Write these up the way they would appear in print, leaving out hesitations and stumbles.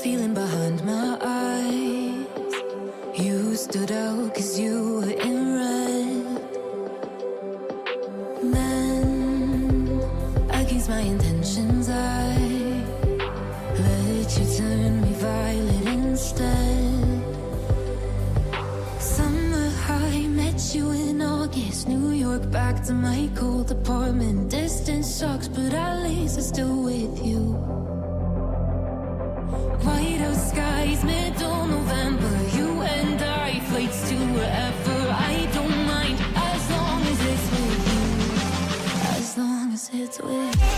feeling behind my eyes. You stood out 'cause you were in red. Then, against my intentions, I let you turn me violet instead. Summer high, met you in August. New York, back to my cold apartment. Distance sucks, but at least I'm still with you. White out skies, middle November. You and I, flights to wherever. I don't mind, as long as it's with you. As long as it's with you.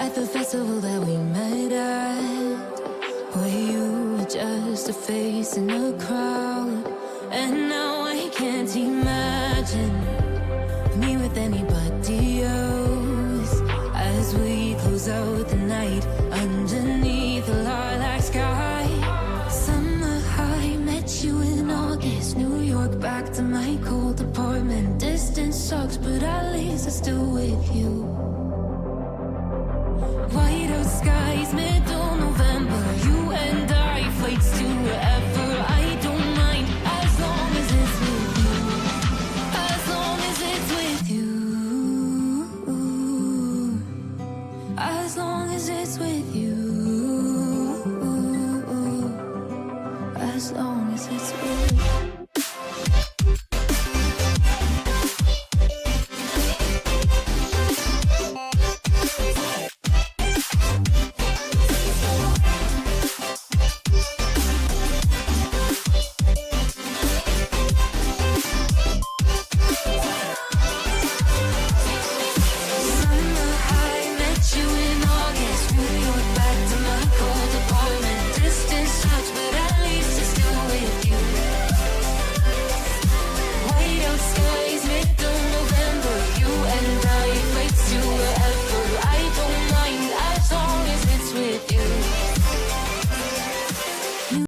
At the festival that we met at, where you were just a face in the crowd. And now I can't imagine me with anybody else. As we close out the night underneath the lilac sky. Summer high, met you in August. New York, back to my cold apartment. Distance sucks, but at least I'm still with you. White out skies, middle November. You and I, flights to wherever. I don't mind, as long as it's with you. As long as it's with you. As long as it's with you. As long as it's with you.